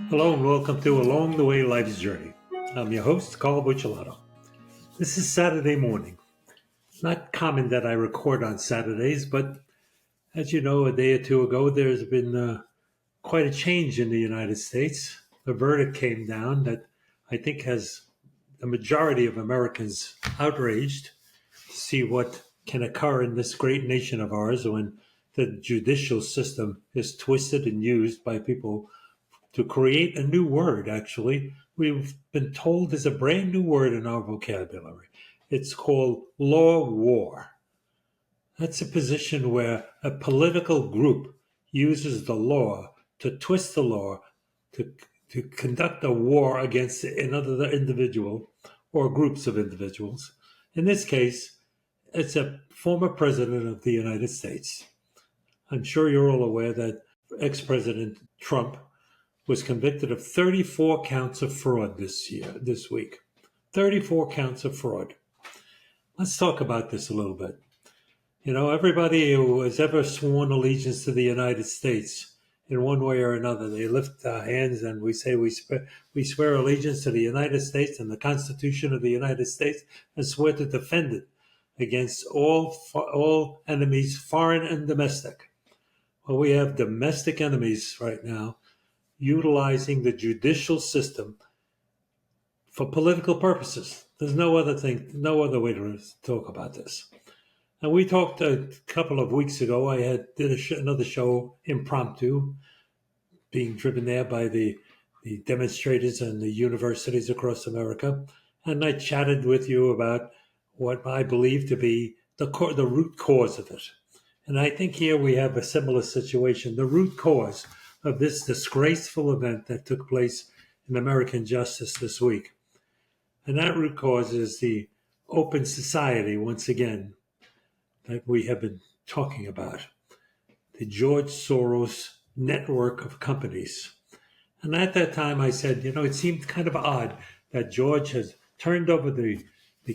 Hello and welcome to Along the Way Life's Journey. I'm your host, Carl Buccellato. This is Saturday morning. Not common that I record on Saturdays, but as you know, a day or two ago, there's been quite a change in the United States. A verdict came down that I think has the majority of Americans outraged to see what can occur in this great nation of ours when the judicial system is twisted and used by people to create a new word, actually. We've been told there's a brand new word in our vocabulary. It's called law war. That's a position where a political group uses the law to twist the law to, to conduct a war against another individual or groups of individuals. In this case, it's a former president of the United States. I'm sure you're all aware that ex-President Trump was convicted of 34 counts of fraud this week. 34 counts of fraud. Let's talk about this a little bit. You know, everybody who has ever sworn allegiance to the United States in one way or another, they lift our hands and we say we swear allegiance to the United States and the Constitution of the United States and swear to defend it against all enemies, foreign and domestic. Well, we have domestic enemies right now utilizing the judicial system for political purposes. There's no other way to talk about this. And we talked a couple of weeks ago. I did another show, impromptu, being driven there by the demonstrators and the universities across America. And I chatted with you about what I believe to be the root cause of it. And I think here we have a similar situation. The root cause of this disgraceful event that took place in American justice this week. And that root cause is the open society, once again, that we have been talking about. The George Soros network of companies. And at that time I said, it seemed kind of odd that George has turned over the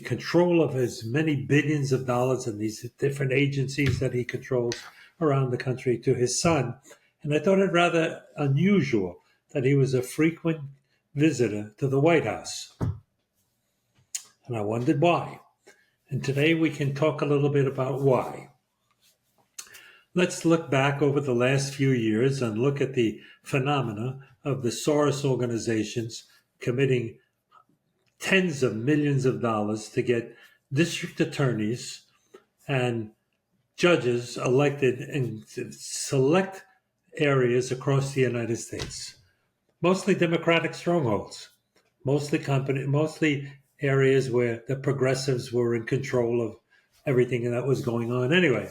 control of his many billions of dollars in these different agencies that he controls around the country to his son. And I thought it rather unusual that he was a frequent visitor to the White House. And I wondered why. And today we can talk a little bit about why. Let's look back over the last few years and look at the phenomena of the Soros organizations committing tens of millions of dollars to get district attorneys and judges elected in select areas across the United States, mostly Democratic strongholds, mostly areas where the progressives were in control of everything that was going on anyway.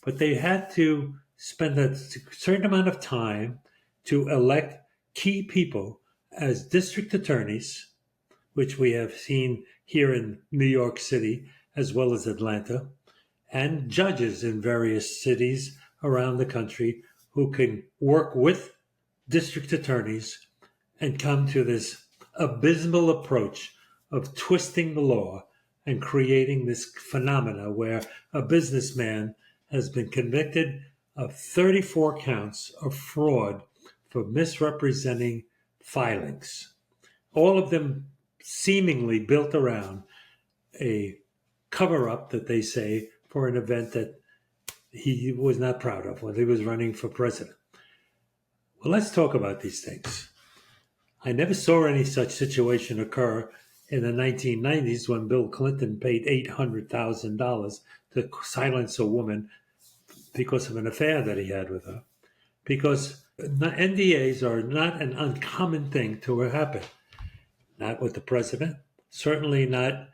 But they had to spend a certain amount of time to elect key people as district attorneys, which we have seen here in New York City as well as Atlanta, and judges in various cities around the country who can work with district attorneys and come to this abysmal approach of twisting the law and creating this phenomena where a businessman has been convicted of 34 counts of fraud for misrepresenting filings, all of them seemingly built around a cover-up that they say for an event that he was not proud of when he was running for president. Well, let's talk about these things. I never saw any such situation occur in the 1990s when Bill Clinton paid $800,000 to silence a woman because of an affair that he had with her. Because NDAs are not an uncommon thing to happen. Not with the president, certainly not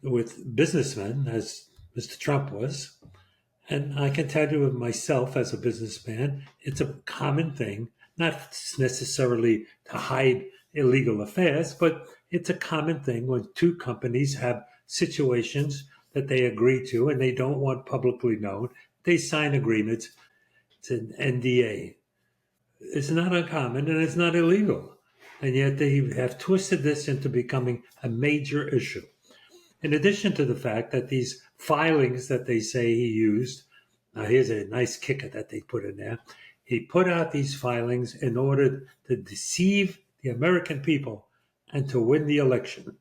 with businessmen, as Mr. Trump was. And I can tell you myself as a businessman, it's a common thing, not necessarily to hide illegal affairs, but it's a common thing when two companies have situations that they agree to and they don't want publicly known. They sign agreements. It's an NDA. It's not uncommon and it's not illegal. And yet they have twisted this into becoming a major issue. In addition to the fact that these filings that they say he used, now here's a nice kicker that they put in there, He put out these filings in order to deceive the American people and to win the election.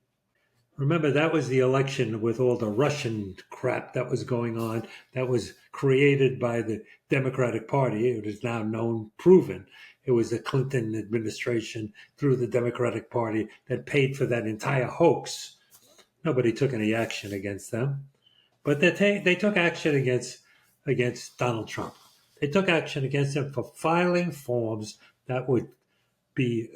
Remember, that was the election with all the Russian crap that was going on, that was created by the Democratic Party. It is now known, proven. It was the Clinton administration through the Democratic Party that paid for that entire hoax. Nobody took any action against them, but they took action against Donald Trump. They took action against him for filing forms that would be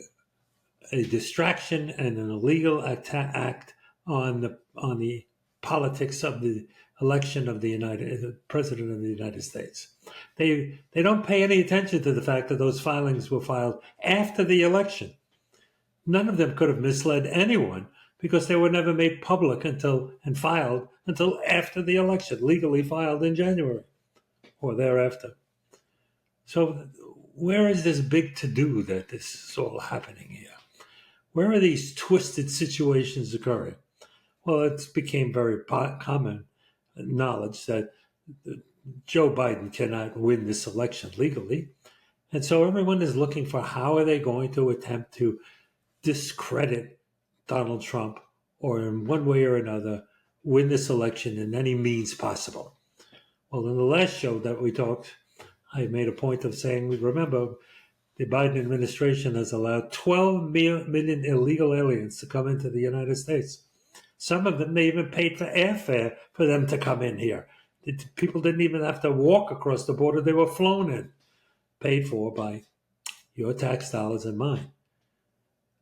a distraction and an illegal act on the politics of the election of the president of the United States. They don't pay any attention to the fact that those filings were filed after the election. None of them could have misled anyone because they were never made public and filed until after the election, legally filed in January or thereafter. So where is this big to-do that this is all happening here? Where are these twisted situations occurring? Well, it became very common knowledge that Joe Biden cannot win this election legally. And so everyone is looking for how are they going to attempt to discredit Donald Trump or in one way or another win this election in any means possible. Well, in the last show that we talked, I made a point of saying, remember, the Biden administration has allowed 12 million illegal aliens to come into the United States. Some of them, they even paid for airfare for them to come in here. People didn't even have to walk across the border. They were flown in, paid for by your tax dollars and mine,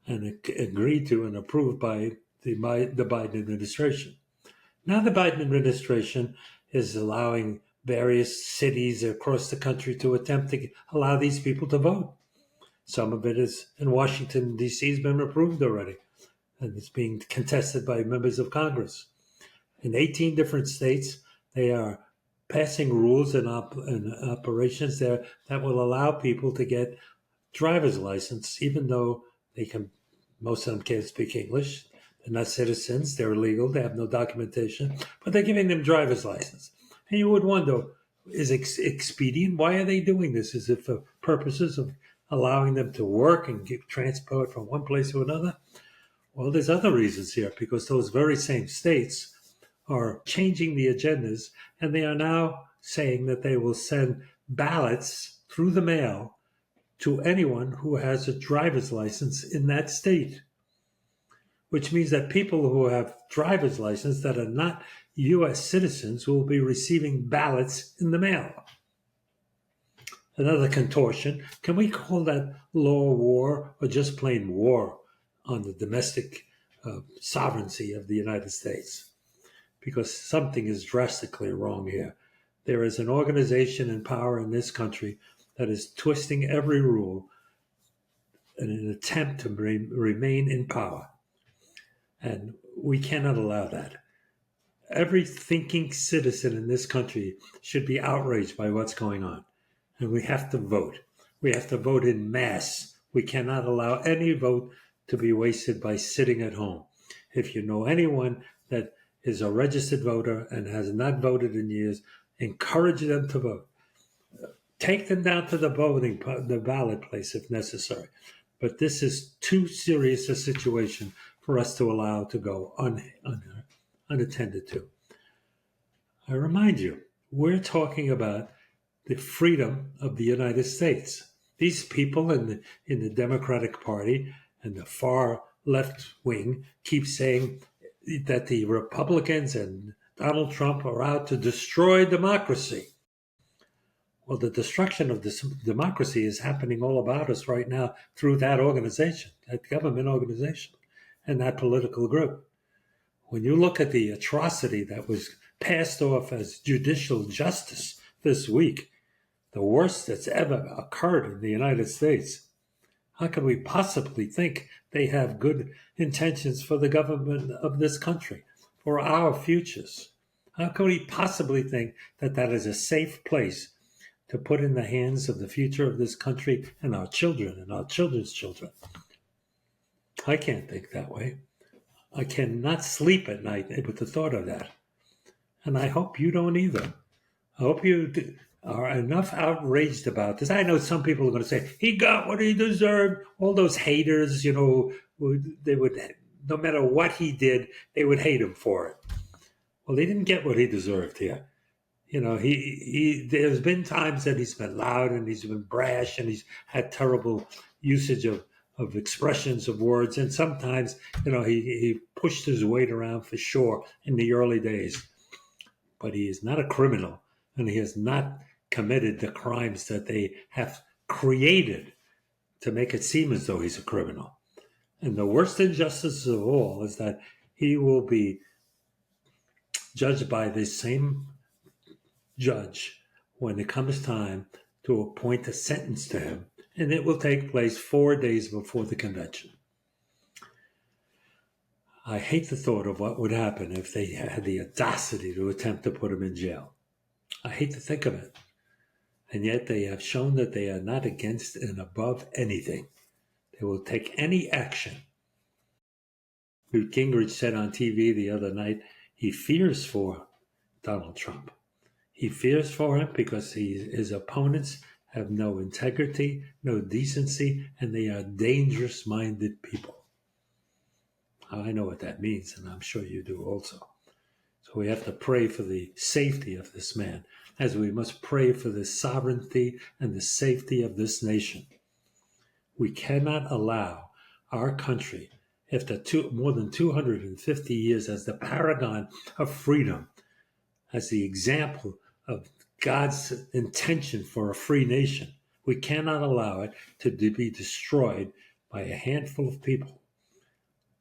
and agreed to and approved by the Biden administration. Now the Biden administration is allowing various cities across the country to attempt to allow these people to vote. Some of it is in Washington, D.C. has been approved already, and it's being contested by members of Congress. In 18 different states, they are passing rules and operations there that will allow people to get driver's license, even though most of them can't speak English. They're not citizens, they're illegal, they have no documentation, but they're giving them driver's license. And you would wonder, is it expedient? Why are they doing this? Is it for purposes of allowing them to work and get transport from one place to another? Well, there's other reasons here, because those very same states are changing the agendas, and they are now saying that they will send ballots through the mail to anyone who has a driver's license in that state, which means that people who have driver's license that are not U.S. citizens will be receiving ballots in the mail. Another contortion. Can we call that law war or just plain war on the domestic sovereignty of the United States? Because something is drastically wrong here. There is an organization in power in this country that is twisting every rule in an attempt to remain in power. And we cannot allow that. Every thinking citizen in this country should be outraged by what's going on. And we have to vote. We have to vote in mass. We cannot allow any vote to be wasted by sitting at home. If you know anyone that is a registered voter and has not voted in years, encourage them to vote. Take them down to the ballot place if necessary. But this is too serious a situation for us to allow to go unattended to. I remind you, we're talking about the freedom of the United States. These people in the Democratic Party and the far left wing keep saying that the Republicans and Donald Trump are out to destroy democracy. Well, the destruction of this democracy is happening all about us right now through that organization, that government organization, and that political group. When you look at the atrocity that was passed off as judicial justice this week, the worst that's ever occurred in the United States, how can we possibly think they have good intentions for the government of this country, for our futures? How can we possibly think that that is a safe place to put in the hands of the future of this country and our children and our children's children? I can't think that way. I cannot sleep at night with the thought of that. And I hope you don't either. I hope you are enough outraged about this. I know some people are going to say he got what he deserved. All those haters, they would, no matter what he did, they would hate him for it. Well, he didn't get what he deserved here. There's been times that he's been loud and he's been brash and he's had terrible usage of expressions of words. And sometimes, he pushed his weight around for sure in the early days. But he is not a criminal and he has not committed the crimes that they have created to make it seem as though he's a criminal. And the worst injustice of all is that he will be judged by the same judge when it comes time to appoint a sentence to him, and it will take place 4 days before the convention. I hate the thought of what would happen if they had the audacity to attempt to put him in jail. I hate to think of it. And yet they have shown that they are not against and above anything. They will take any action. Newt Gingrich said on TV the other night he fears for Donald Trump. He fears for him because his opponents have no integrity, no decency, and they are dangerous-minded people. I know what that means, and I'm sure you do also. So we have to pray for the safety of this man, as we must pray for the sovereignty and the safety of this nation. We cannot allow our country, after more than 250 years as the paragon of freedom, as the example of God's intention for a free nation, we cannot allow it to be destroyed by a handful of people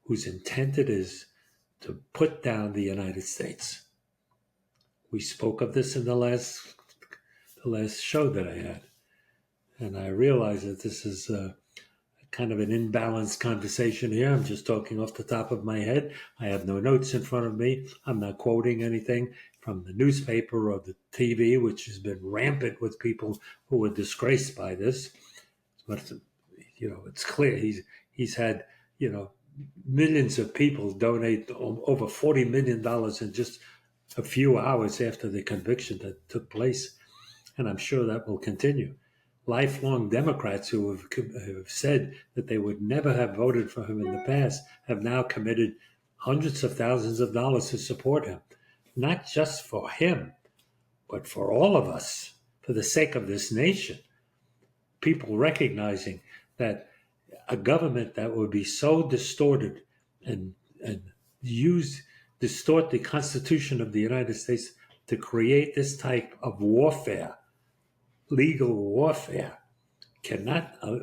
whose intent it is to put down the United States. We spoke of this in the last show that I had, and I realize that this is kind of an imbalanced conversation here. I'm just talking off the top of my head. I have no notes in front of me. I'm not quoting anything from the newspaper or the TV, which has been rampant with people who were disgraced by this. But it's clear he's had millions of people donate over $40 million in just a few hours after the conviction that took place. And I'm sure that will continue. Lifelong Democrats who have said that they would never have voted for him in the past have now committed hundreds of thousands of dollars to support him. Not just for him, but for all of us, for the sake of this nation. People recognizing that a government that would be so distorted and distort the Constitution of the United States to create this type of warfare, legal warfare,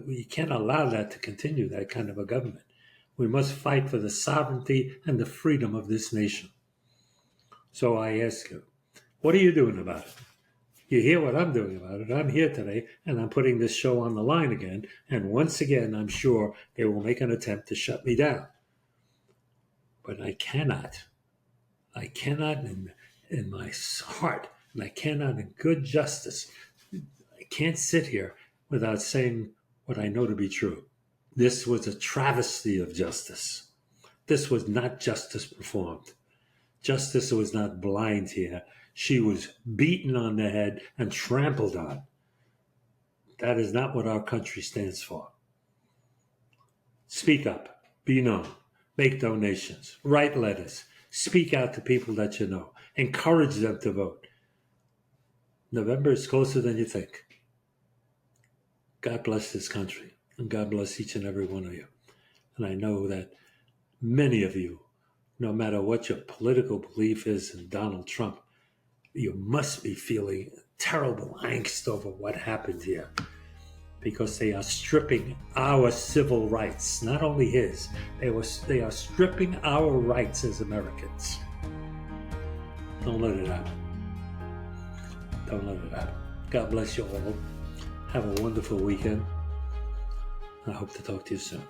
we can't allow that to continue, that kind of a government. We must fight for the sovereignty and the freedom of this nation. So I ask you, what are you doing about it? You hear what I'm doing about it. I'm here today, and I'm putting this show on the line again. And once again, I'm sure they will make an attempt to shut me down. But I cannot in my heart, and I cannot in good justice, I can't sit here without saying what I know to be true. This was a travesty of justice. This was not justice performed. Justice was not blind here. She was beaten on the head and trampled on. That is not what our country stands for. Speak up, be known, make donations, write letters, speak out to people that you know, encourage them to vote. November is closer than you think. God bless this country, and God bless each and every one of you. And I know that many of you, no matter what your political belief is in Donald Trump, you must be feeling terrible angst over what happened here, because they are stripping our civil rights, not only his. They are stripping our rights as Americans. Don't let it happen. Don't let it happen. God bless you all. Have a wonderful weekend. I hope to talk to you soon.